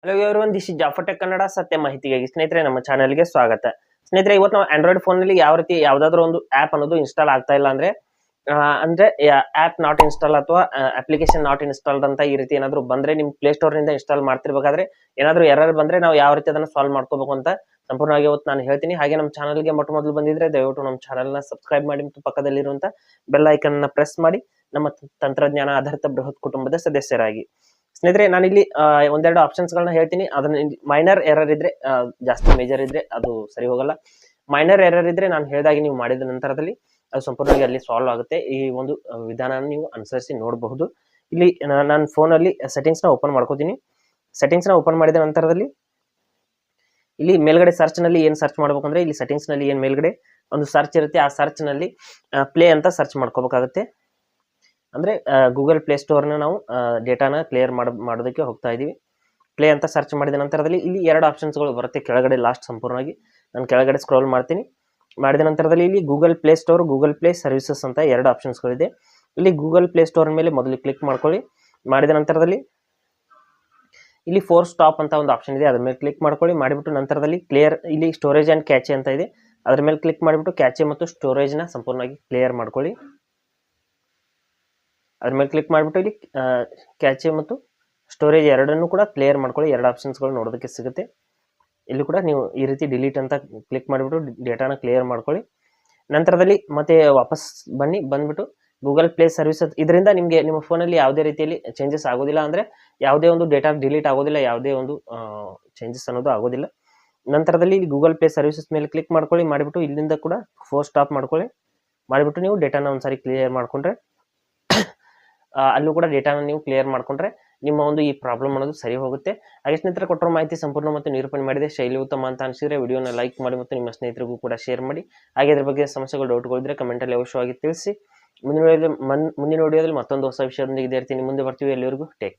Hello everyone, this is Jafar tech Kannada ಸತ್ಯ ಮಾಹಿತಿಗಾಗಿ. ಸ್ನೇಹಿತರೆ, ನಮ್ಮ ಚಾನೆಲ್ಗೆ ಸ್ವಾಗತ. ಸ್ನೇಹಿತರೆ, ಇವತ್ತು ನಾವು ಆಂಡ್ರಾಯ್ಡ್ ಫೋನ್ ನಲ್ಲಿ ಯಾವ ರೀತಿ ಯಾವ್ದಾದ್ರು ಒಂದು ಆಪ್ ಅನ್ನೋದು ಇನ್ಸ್ಟಾಲ್ ಆಗ್ತಾ ಇಲ್ಲ ಅಂದ್ರೆ ಆಪ್ ನಾಟ್ ಇನ್ಸ್ಟಾಲ್ ಅಥವಾ ಅಪ್ಲಿಕೇಶನ್ ನಾಟ್ ಇನ್ಸ್ಟಾಲ್ಡ್ ಅಂತ ಈ ರೀತಿ ಏನಾದ್ರು ಬಂದ್ರೆ ನಿಮ್ ಪ್ಲೇ ಸ್ಟೋರ್ ನಿಂದ ಇನ್ಸ್ಟಾಲ್ ಮಾಡ್ತಿರ್ಬೇಕಾದ್ರೆ ಏನಾದ್ರು ಎರರ್ ಬಂದ್ರೆ ನಾವು ಯಾವ ರೀತಿ ಅದನ್ನ ಸಾಲ್ವ್ ಮಾಡ್ಕೋಬೇಕು ಅಂತ ಸಂಪೂರ್ಣವಾಗಿ ಇವತ್ತು ನಾನು ಹೇಳ್ತೀನಿ. ಹಾಗೆ ನಮ್ಮ ಚಾನಲ್ಗೆ ಮೊಟ್ಟ ಮೊದಲು ಬಂದಿದ್ರೆ ದಯವಿಟ್ಟು ನಮ್ಮ ಚಾನಲ್ ನ ಸಬ್ಸ್ಕ್ರೈಬ್ ಮಾಡಿ ಮತ್ತು ಪಕ್ಕದಲ್ಲಿರುವಂತ ಬೆಲ್ ಐಕನ್ ನ ಪ್ರೆಸ್ ಮಾಡಿ ನಮ್ಮ ತಂತ್ರಜ್ಞಾನ ಆಧಾರಿತ ಬೃಹತ್ ಕುಟುಂಬದ ಸದಸ್ಯರಾಗಿ. ಸ್ನೇಹಿತರೆ, ನಾನಿಲ್ಲಿ ಒಂದೆರಡು ಆಪ್ಷನ್ಸ್ ಗಳನ್ನ ಹೇಳ್ತೀನಿ. ಅದನ್ನ ಮೈನರ್ ಎರರ್ ಇದ್ರೆ, ಜಾಸ್ತಿ ಮೇಜರ್ ಇದ್ರೆ ಅದು ಸರಿ ಹೋಗಲ್ಲ. ಮೈನರ್ ಎರರ್ ಇದ್ರೆ ನಾನು ಹೇಳಿದಾಗೆ ನೀವು ಮಾಡಿದ ನಂತರದಲ್ಲಿ ಅದು ಸಂಪೂರ್ಣವಾಗಿ ಅಲ್ಲಿ ಸಾಲ್ವ್ ಆಗುತ್ತೆ. ಈ ಒಂದು ವಿಧಾನ ನೀವು ಅನುಸರಿಸಿ ನೋಡಬಹುದು. ಇಲ್ಲಿ ನಾನು ಫೋನ್ ಅಲ್ಲಿ ಸೆಟ್ಟಿಂಗ್ಸ್ ನ ಓಪನ್ ಮಾಡ್ಕೋತೀನಿ. ಸೆಟ್ಟಿಂಗ್ಸ್ ನ ಓಪನ್ ಮಾಡಿದ ನಂತರದಲ್ಲಿ ಇಲ್ಲಿ ಮೇಲ್ಗಡೆ ಸರ್ಚ್ ನಲ್ಲಿ ಏನ್ ಸರ್ಚ್ ಮಾಡ್ಬೇಕಂದ್ರೆ, ಇಲ್ಲಿ ಸೆಟ್ಟಿಂಗ್ಸ್ ನಲ್ಲಿ ಏನ್ ಮೇಲ್ಗಡೆ ಒಂದು ಸರ್ಚ್ ಇರುತ್ತೆ, ಆ ಸರ್ಚ್ ನಲ್ಲಿ ಪ್ಲೇ ಅಂತ ಸರ್ಚ್ ಮಾಡ್ಕೋಬೇಕಾಗುತ್ತೆ. ಅಂದ್ರೆ ಗೂಗಲ್ ಪ್ಲೇ ಸ್ಟೋರ್ ನ ನಾವು ಡೇಟಾನ ಕ್ಲಿಯರ್ ಮಾಡೋದಕ್ಕೆ ಹೋಗ್ತಾ ಇದೀವಿ. ಪ್ಲೇ ಅಂತ ಸರ್ಚ್ ಮಾಡಿದ ನಂತರದಲ್ಲಿ ಇಲ್ಲಿ ಎರಡು ಆಪ್ಷನ್ಸ್ ಗಳು ಬರುತ್ತೆ ಕೆಳಗಡೆ ಲಾಸ್ಟ್. ಸಂಪೂರ್ಣವಾಗಿ ನಾನು ಕೆಳಗಡೆ ಸ್ಕ್ರೋಲ್ ಮಾಡ್ತೀನಿ. ಮಾಡಿದ ನಂತರದಲ್ಲಿ ಇಲ್ಲಿ Google play store, Google play services ಅಂತ ಎರಡು ಆಪ್ಷನ್ಸ್ ಗಳಿದೆ. ಇಲ್ಲಿ ಗೂಗಲ್ ಪ್ಲೇ ಸ್ಟೋರ್ ಮೇಲೆ ಮೊದಲು ಕ್ಲಿಕ್ ಮಾಡ್ಕೊಳ್ಳಿ. ಮಾಡಿದ ನಂತರದಲ್ಲಿ ಇಲ್ಲಿ ಫೋರ್ ಸ್ಟಾಪ್ ಅಂತ ಒಂದು ಆಪ್ಷನ್ ಇದೆ, ಅದ್ರ ಮೇಲೆ ಕ್ಲಿಕ್ ಮಾಡ್ಕೊಳ್ಳಿ. ಮಾಡಿಬಿಟ್ಟು ನಂತರದಲ್ಲಿ ಕ್ಲಿಯರ್, ಇಲ್ಲಿ ಸ್ಟೋರೇಜ್ ಅಂಡ್ ಕ್ಯಾಚೆ ಅಂತ ಇದೆ, ಅದ್ರ ಮೇಲೆ ಕ್ಲಿಕ್ ಮಾಡಿಬಿಟ್ಟು ಕ್ಯಾಚೆ ಮತ್ತು ಸ್ಟೋರೇಜ್ ನ ಸಂಪೂರ್ಣವಾಗಿ ಕ್ಲಿಯರ್ ಮಾಡ್ಕೊಳ್ಳಿ. ಅದ್ರ ಮೇಲೆ ಕ್ಲಿಕ್ ಮಾಡಿಬಿಟ್ಟು ಇಲ್ಲಿ ಕ್ಯಾಚೆ ಮತ್ತು ಸ್ಟೋರೇಜ್ ಎರಡನ್ನೂ ಕೂಡ ಕ್ಲಿಯರ್ ಮಾಡ್ಕೊಳ್ಳಿ. ಎರಡು ಆಪ್ಷನ್ಸ್ಗಳು ನೋಡೋದಕ್ಕೆ ಸಿಗುತ್ತೆ. ಇಲ್ಲಿ ಕೂಡ ನೀವು ಈ ರೀತಿ ಡಿಲೀಟ್ ಅಂತ ಕ್ಲಿಕ್ ಮಾಡಿಬಿಟ್ಟು ಡೇಟಾನ ಕ್ಲಿಯರ್ ಮಾಡ್ಕೊಳ್ಳಿ. ನಂತರದಲ್ಲಿ ಮತ್ತೆ ವಾಪಸ್ ಬಂದ್ಬಿಟ್ಟು ಗೂಗಲ್ ಪ್ಲೇ ಸರ್ವಿಸಸ್, ಇದರಿಂದ ನಿಮಗೆ ನಿಮ್ಮ ಫೋನಲ್ಲಿ ಯಾವುದೇ ರೀತಿಯಲ್ಲಿ ಚೇಂಜಸ್ ಆಗೋದಿಲ್ಲ. ಅಂದ್ರೆ ಯಾವುದೇ ಒಂದು ಡೇಟಾ ಡಿಲೀಟ್ ಆಗೋದಿಲ್ಲ, ಯಾವುದೇ ಒಂದು ಚೇಂಜಸ್ ಅನ್ನೋದು ಆಗೋದಿಲ್ಲ. ನಂತರದಲ್ಲಿ ಗೂಗಲ್ ಪ್ಲೇ ಸರ್ವಿಸಸ್ ಮೇಲೆ ಕ್ಲಿಕ್ ಮಾಡ್ಕೊಳ್ಳಿ. ಮಾಡಿಬಿಟ್ಟು ಇಲ್ಲಿಂದ ಕೂಡ ಫೋರ್ ಸ್ಟಾಪ್ ಮಾಡ್ಕೊಳ್ಳಿ. ಮಾಡಿಬಿಟ್ಟು ನೀವು ಡೇಟಾನ ಒಂದ್ಸಾರಿ ಕ್ಲಿಯರ್ ಮಾಡ್ಕೊಂಡ್ರೆ, ಅಲ್ಲೂ ಕೂಡ ಡೇಟಾನ ನೀವು ಕ್ಲಿಯರ್ ಮಾಡ್ಕೊಂಡ್ರೆ ನಿಮ್ಮ ಒಂದು ಈ ಪ್ರಾಬ್ಲಮ್ ಅನ್ನೋದು ಸರಿ ಹೋಗುತ್ತೆ. ಹಾಗೆ ಸ್ನೇಹಿತರೆ, ಕೊಟ್ಟಿರೋ ಮಾಹಿತಿ ಸಂಪೂರ್ಣ ಮತ್ತು ನಿರೂಪಣೆ ಮಾಡಿದೆ, ಶೈಲಿ ಉತ್ತಮ ಅಂತ ಅನಿಸಿದ್ರೆ ವಿಡಿಯೋನ ಲೈಕ್ ಮಾಡಿ ಮತ್ತು ನಿಮ್ಮ ಸ್ನೇಹಿತರಿಗೂ ಕೂಡ ಶೇರ್ ಮಾಡಿ. ಹಾಗೆ ಇದ್ರ ಬಗ್ಗೆ ಸಮಸ್ಯೆಗಳು, ಡೌಟ್ಗಳಿದ್ರೆ ಕಮೆಂಟಲ್ಲಿ ಅವಶ್ಯವಾಗಿ ತಿಳಿಸಿ. ಮುಂದಿನ ವಿಡಿಯೋದಲ್ಲಿ ಮತ್ತೊಂದು ಹೊಸ ವಿಷಯದೊಂದಿಗೆ ಇದೇ ಇರ್ತೀನಿ. ಮುಂದೆ ಬರ್ತೀವಿ. ಎಲ್ಲರಿಗೂ ಟೇಕ್ ಕೇರ್.